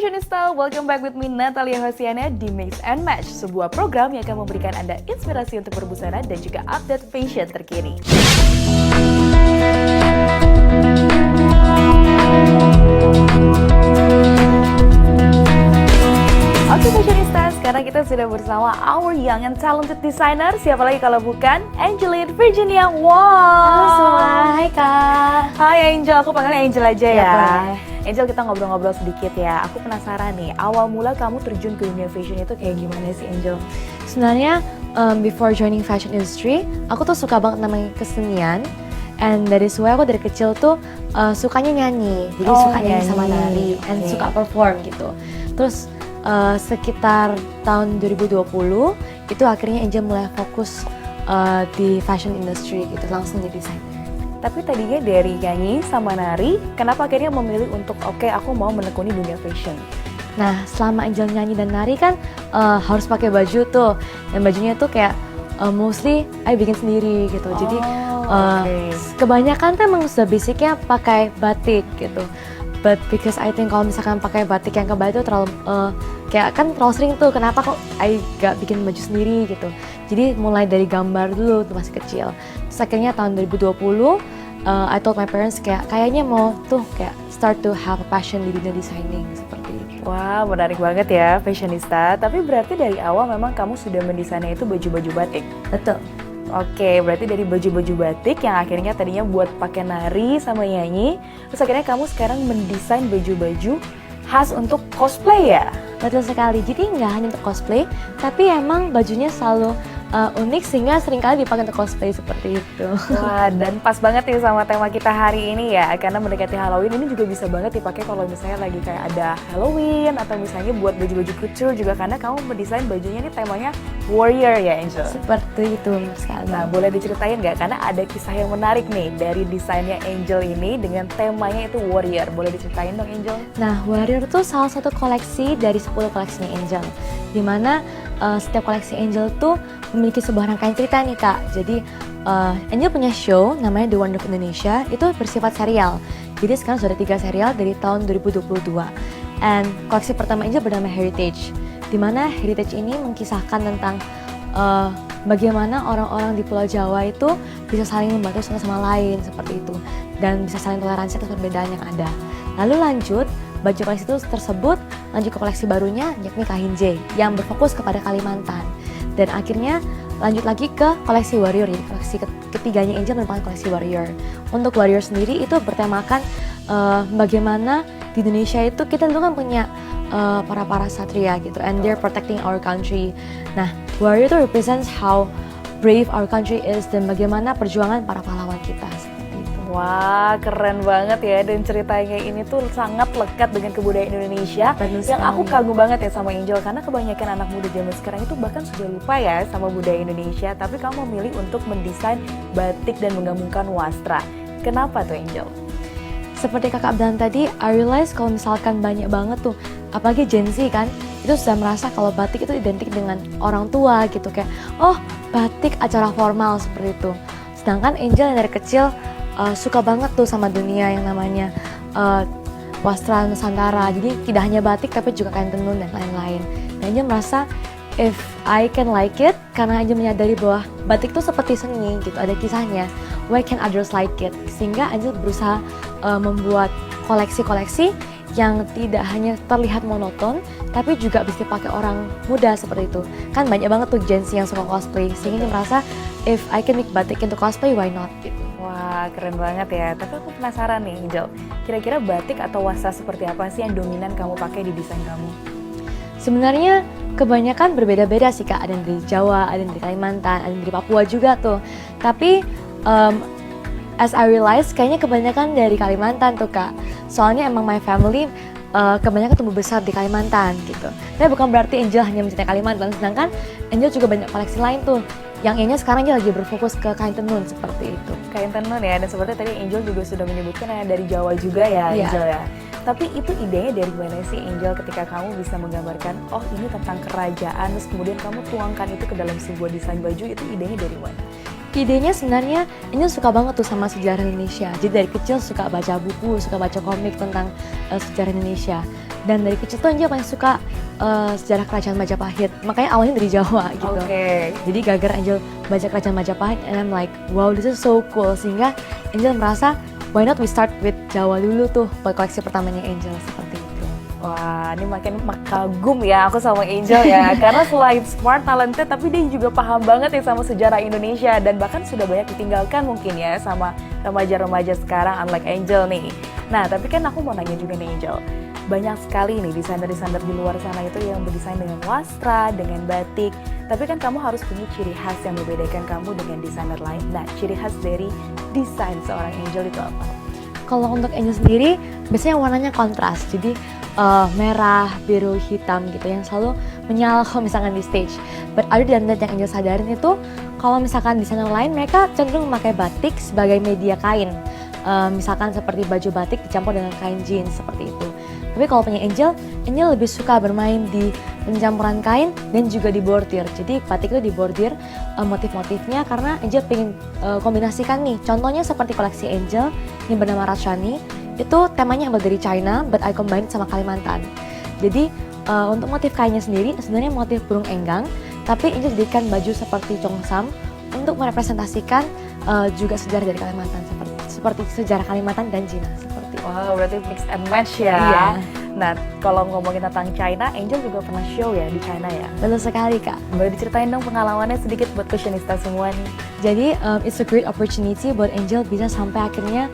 Fashionista, welcome back with me Natalia Hosiana di Mix and Match, sebuah program yang akan memberikan Anda inspirasi untuk berbusana dan juga update fashion terkini. Oke Fashionista, sekarang kita sudah bersama our young and talented designer. Siapa lagi kalau bukan Angeline Virginia Wong. Halo semua, hai Kak. Hai Angel, aku panggilnya Angel aja ya. Boleh. Angel, kita ngobrol-ngobrol sedikit ya. Aku penasaran nih, awal mula kamu terjun ke dunia fashion itu kayak gimana sih Angel? Sebenarnya before joining fashion industry, aku tuh suka banget namanya kesenian. And dari aku dari kecil tuh sukanya nyanyi, jadi suka nyanyi sama nari, and suka perform gitu. Terus sekitar tahun 2020 itu akhirnya Angel mulai fokus di fashion industry gitu, langsung jadi desainer. Tapi tadinya dari nyanyi sama nari, kenapa akhirnya memilih untuk oke, aku mau menekuni dunia fashion? Nah, selama Angel nyanyi dan nari kan harus pakai baju tuh, dan bajunya tuh kayak mostly I bikin sendiri gitu. Jadi kebanyakan tuh emang sudah basicnya pakai batik gitu. But because I think kalau misalkan pakai batik yang kebaya itu terlalu kayak kan terlalu sering tuh, kenapa kok I gak bikin baju sendiri gitu. Jadi mulai dari gambar dulu tuh masih kecil. Terus akhirnya tahun 2020 I told my parents kayaknya mau tuh kayak start to have a passion di dunia designing seperti itu. Wah, menarik banget ya fashionista. Tapi berarti dari awal memang kamu sudah mendesainnya itu baju-baju batik? Betul. Oke, berarti dari baju-baju batik yang akhirnya tadinya buat pakai nari sama nyanyi, terus akhirnya kamu sekarang mendesain baju-baju khas untuk cosplay ya? Betul sekali, jadi nggak hanya untuk cosplay, tapi emang bajunya selalu unik sehingga seringkali dipakai untuk cosplay seperti itu. Wah, dan pas banget nih sama tema kita hari ini ya, karena mendekati Halloween ini juga bisa banget dipakai kalau misalnya lagi kayak ada Halloween atau misalnya buat baju-baju couture juga, karena kamu mendesain bajunya ini temanya warrior ya Angel? Seperti itu sekali. Nah, boleh diceritain nggak? Karena ada kisah yang menarik nih dari desainnya Angel ini dengan temanya itu warrior. Boleh diceritain dong Angel? Nah, warrior itu salah satu koleksi dari 10 koleksinya Angel, dimana setiap koleksi Angel tuh memiliki sebuah rangkaian cerita nih Kak. Jadi Angel punya show namanya The Wonder of Indonesia, itu bersifat serial. Jadi sekarang sudah 3 serial dari tahun 2022. And koleksi pertama Angel bernama Heritage, dimana Heritage ini mengisahkan tentang bagaimana orang-orang di Pulau Jawa itu bisa saling membantu satu sama lain seperti itu, dan bisa saling toleransi atas perbedaan yang ada. Lalu lanjut, baju koleksi itu tersebut lanjut ke koleksi barunya yakni Kahinje yang berfokus kepada Kalimantan. Dan akhirnya lanjut lagi ke koleksi Warrior, jadi koleksi ketiganya Angel merupakan koleksi Warrior. Untuk Warrior sendiri itu bertemakan bagaimana di Indonesia itu kita dulu kan punya para satria gitu, and they're protecting our country. Nah, Warrior itu represents how brave our country is dan bagaimana perjuangan para pahlawan kita. Wah, keren banget ya, dan ceritanya ini tuh sangat lekat dengan kebudayaan Indonesia. Yang aku kagum banget ya sama Angel, karena kebanyakan anak muda zaman sekarang itu bahkan sudah lupa ya sama budaya Indonesia, tapi kamu memilih untuk mendesain batik dan menggabungkan wastra. Kenapa tuh Angel? Seperti kakak bilang tadi, I realize kalau misalkan banyak banget tuh, apalagi Gen Z kan, itu sudah merasa kalau batik itu identik dengan orang tua gitu, kayak oh batik acara formal seperti itu. Sedangkan Angel yang dari kecil suka banget tuh sama dunia yang namanya wastra Nusantara. Jadi tidak hanya batik tapi juga kain tenun dan lain-lain. Dan Angel merasa if I can like it, karena Angel menyadari bahwa batik itu seperti seni gitu, ada kisahnya. Why can others like it? Sehingga Angel berusaha membuat koleksi-koleksi yang tidak hanya terlihat monoton, tapi juga bisa dipakai orang muda seperti itu. Kan banyak banget tuh Gen Z yang suka cosplay, sehingga Angel merasa if I can make batik into cosplay, why not gitu. Wah, keren banget ya. Tapi aku penasaran nih Angel, kira-kira batik atau wastra seperti apa sih yang dominan kamu pakai di desain kamu? Sebenarnya kebanyakan berbeda-beda sih Kak, ada yang dari Jawa, ada yang dari Kalimantan, ada yang dari Papua juga tuh. Tapi as I realize kayaknya kebanyakan dari Kalimantan tuh Kak. Soalnya emang my family kebanyakan tumbuh besar di Kalimantan gitu. Tapi bukan berarti Angel hanya mencintai Kalimantan, sedangkan Angel juga banyak koleksi lain tuh. Yang ini sekarang dia lagi berfokus ke kain tenun seperti itu. Kain tenun ya, dan seperti tadi Angel juga sudah menyebutkan yang dari Jawa juga ya Angel ya. Tapi itu idenya dari mana sih Angel ketika kamu bisa menggambarkan, oh ini tentang kerajaan, terus kemudian kamu tuangkan itu ke dalam sebuah desain baju, itu idenya dari mana? Idenya sebenarnya Angel suka banget tuh sama sejarah Indonesia. Jadi dari kecil suka baca buku, suka baca komik tentang sejarah Indonesia. Dan dari kecil tuh Angel paling suka sejarah kerajaan Majapahit. Makanya awalnya dari Jawa gitu. Jadi gara-gara Angel baca kerajaan Majapahit, and I'm like, wow, this is so cool. Sehingga Angel merasa, why not we start with Jawa dulu tuh, buat koleksi pertamanya Angel, seperti itu. Wah, ini makin kagum ya aku sama Angel ya. Karena selain smart, talented, tapi dia juga paham banget ya sama sejarah Indonesia. Dan bahkan sudah banyak ditinggalkan mungkin ya sama remaja-remaja sekarang, unlike Angel nih. Nah, tapi kan aku mau nanya juga nih Angel. Banyak sekali nih desainer-desainer di luar sana itu yang berdesain dengan wastra, dengan batik. Tapi kan kamu harus punya ciri khas yang membedakan kamu dengan desainer lain. Nah, ciri khas dari desain seorang Angel itu apa? Kalau untuk Angel sendiri, biasanya warnanya kontras. Jadi merah, biru, hitam gitu yang selalu menyala kalau misalkan di stage. But other than that, yang Angel sadarin itu kalau misalkan desainer lain mereka cenderung memakai batik sebagai media kain. Misalkan seperti baju batik dicampur dengan kain jeans seperti itu. Tapi kalau punya Angel lebih suka bermain di pencampuran kain dan juga di bordir. Jadi batik itu dibordir motif-motifnya karena Angel pengen kombinasikan nih. Contohnya seperti koleksi Angel yang bernama Rashani, itu temanya ambil dari China, but I combine sama Kalimantan. Jadi untuk motif kainnya sendiri sebenarnya motif burung enggang, tapi Angel jadikan baju seperti Chongsam untuk merepresentasikan juga sejarah dari Kalimantan seperti sejarah Kalimantan dan Cina seperti. Wow, berarti mix and match ya. Iya. Nah, kalau ngomongin tentang China, Angel juga pernah show ya di China ya? Betul sekali Kak. Boleh diceritain dong pengalamannya sedikit buat fashionista semua nih. Jadi it's a great opportunity buat Angel bisa sampai akhirnya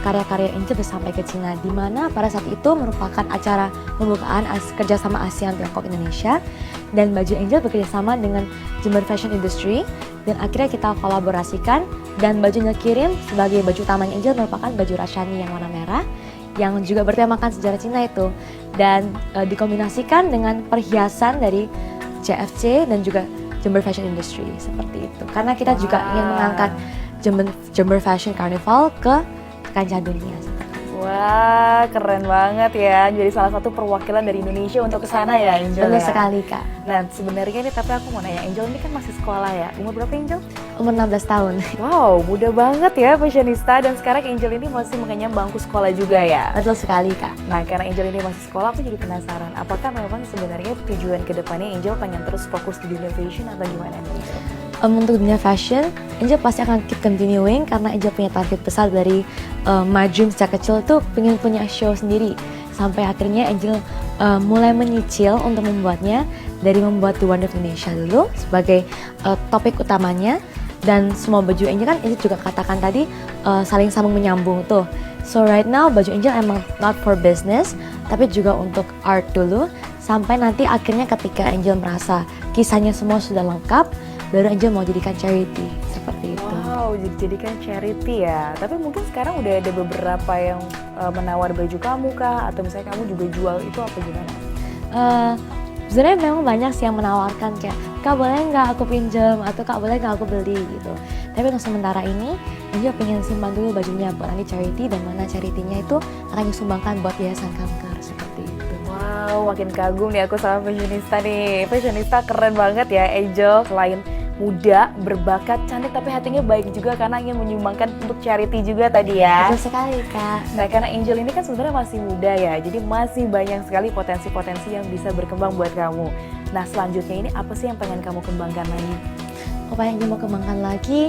karya-karya Angel bisa sampai ke Cina, di mana pada saat itu merupakan acara pembukaan kerjasama ASEAN Tiongkok Indonesia, dan baju Angel bekerjasama dengan Jember Fashion Industry, dan akhirnya kita kolaborasikan, dan baju Angel kirim sebagai baju utamanya Angel merupakan baju Rashani yang warna merah yang juga bertemakan sejarah Cina itu, dan dikombinasikan dengan perhiasan dari JFC dan juga Jember Fashion Industry seperti itu, karena kita juga ingin mengangkat Jember Fashion Carnival ke kancah dunia. Wah, keren banget ya. Jadi salah satu perwakilan dari Indonesia untuk ke sana ya, Angel. Betul ya? sekali Kak. Nah, sebenarnya nih, tapi aku mau nanya, Angel ini kan masih sekolah ya. Umur berapa Angel? Umur 16 tahun. Wow, muda banget ya fashionista, dan sekarang Angel ini masih mengenyam bangku sekolah juga ya. Betul sekali Kak. Nah, karena Angel ini masih sekolah, aku jadi penasaran, apakah memang sebenarnya tujuan kedepannya Angel pengen terus fokus di dunia fashion atau gimana nih? Untuk dunia fashion, Angel pasti akan keep continuing karena Angel punya target besar dari my dream sejak kecil tuh pengen punya show sendiri. Sampai akhirnya Angel mulai menyicil untuk membuatnya, dari membuat The Wonder of Indonesia dulu sebagai topik utamanya, dan semua baju Angel kan Angel juga katakan tadi saling sambung menyambung tuh. So right now baju Angel emang not for business, tapi juga untuk art dulu, sampai nanti akhirnya ketika Angel merasa kisahnya semua sudah lengkap, baru Angel mau jadikan charity seperti itu. Wow, jadikan charity ya. Tapi mungkin sekarang udah ada beberapa yang menawar baju kamu kah? Atau misalnya kamu juga jual itu apa gimana? Sebenarnya memang banyak sih yang menawarkan kayak, Kak boleh nggak aku pinjam, atau Kak boleh nggak aku beli gitu. Tapi untuk sementara ini, Angel pengen simpan dulu bajunya buat nanti charity, dan mana charity-nya itu akan disumbangkan buat yayasan kanker seperti itu. Wow, makin kagum nih aku sama fashionista nih. Fashionista keren banget ya, Angel. Selain muda, berbakat, cantik, tapi hatinya baik juga karena ingin menyumbangkan untuk charity juga tadi ya. Betul sekali Kak. Nah, karena Angel ini kan sebenarnya masih muda ya, jadi masih banyak sekali potensi-potensi yang bisa berkembang buat kamu. Nah, selanjutnya ini apa sih yang pengen kamu kembangkan lagi? Apa yang Angel mau kembangkan lagi?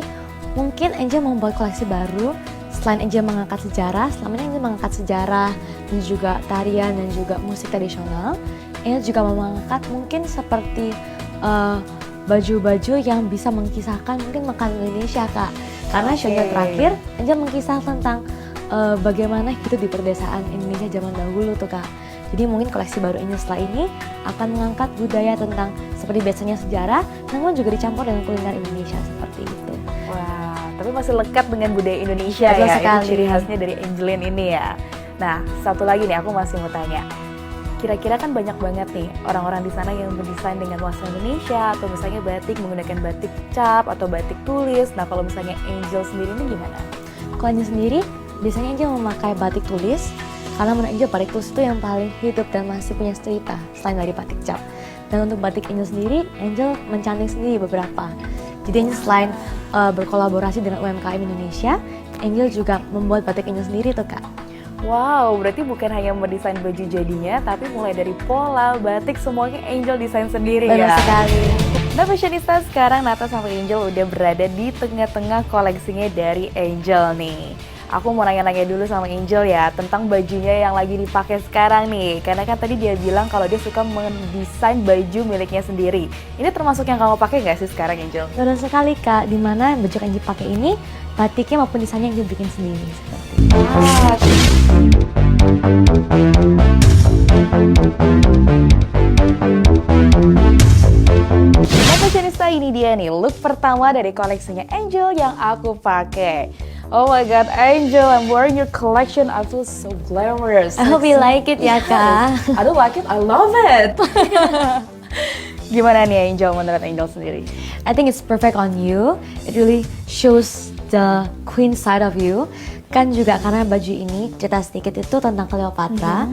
Mungkin Angel mau membuat koleksi baru. Selain Angel mengangkat sejarah, selama ini Angel mengangkat sejarah dan juga tarian dan juga musik tradisional, Angel juga mau mengangkat mungkin seperti baju-baju yang bisa mengkisahkan mungkin makanan Indonesia Kak. Karena show-nya terakhir Angel mengkisah tentang bagaimana hidup di perdesaan Indonesia zaman dahulu tuh Kak. Jadi mungkin koleksi baru Angel setelah ini akan mengangkat budaya tentang seperti biasanya sejarah, namun juga dicampur dengan kuliner Indonesia seperti itu. Wah, tapi masih lekat dengan budaya Indonesia. Betul ya, sekali. itu ciri khasnya dari Angelin ini ya. Nah, satu lagi nih aku masih mau tanya. Kira-kira kan banyak banget nih orang-orang di sana yang berdesain dengan wastra Indonesia, atau misalnya batik menggunakan batik cap atau batik tulis. Nah, kalau misalnya Angel sendiri ini gimana? Kalau Angel sendiri, biasanya Angel memakai batik tulis, karena menurut Angel batik tulis itu yang paling hidup dan masih punya cerita selain dari batik cap. Dan untuk batik Angel sendiri, Angel mencanting sendiri beberapa. Jadi Angel selain berkolaborasi dengan UMKM Indonesia, Angel juga membuat batik Angel sendiri tuh Kak. Wow, berarti bukan hanya mendesain baju jadinya, tapi mulai dari pola, batik, semuanya Angel desain sendiri Benar ya? sekali. Nah fashionista, sekarang Nata sama Angel udah berada di tengah-tengah koleksinya dari Angel nih. Aku mau nanya-nanya dulu sama Angel ya tentang bajunya yang lagi dipakai sekarang nih. Karena kan tadi dia bilang kalau dia suka mendesain baju miliknya sendiri. Ini termasuk yang kamu pakai nggak sih sekarang, Angel? Benar sekali Kak, dimana baju yang dipakai ini batiknya maupun desainnya yang dibikin sendiri seperti itu. Nah fashionista, ini dia nih look pertama dari koleksinya Angel yang aku pakai. Oh my god, Angel, I'm wearing your collection. I feel so glamorous. I hope you like it ya Kak. I don't like it, I love it. Gimana nih Angel, menurut Angel sendiri? I think it's perfect on you. It really shows the queen side of you. Kan juga karena baju ini cerita sedikit itu tentang Cleopatra.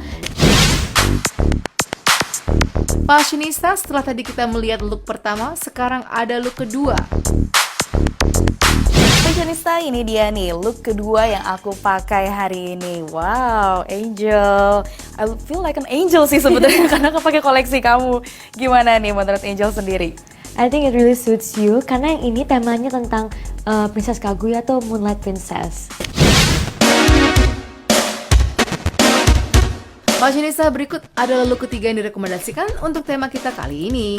Fashionista, setelah tadi kita melihat look pertama, sekarang ada look kedua. Fashionista, ini dia nih look kedua yang aku pakai hari ini. Wow, Angel, I feel like an angel sih sebenarnya karena aku pakai koleksi kamu. Gimana nih menurut Angel sendiri? I think it really suits you karena yang ini temanya tentang Princess Kaguya atau Moonlight Princess. Fashionista, berikut adalah look ketiga yang direkomendasikan untuk tema kita kali ini.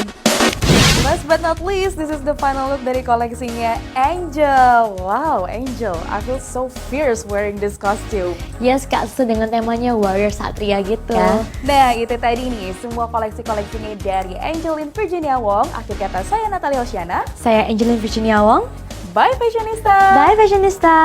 Last but not least, this is the final look dari koleksinya Angel. Wow, Angel, I feel so fierce wearing this costume. Yes Kak, sesuai dengan temanya warrior satria gitu. Nah, itu tadi nih semua koleksi-koleksinya dari Angelin Virginia Wong. Akhir kata saya Natalia Oceana. Saya Angelin Virginia Wong. Bye fashionista. Bye fashionista.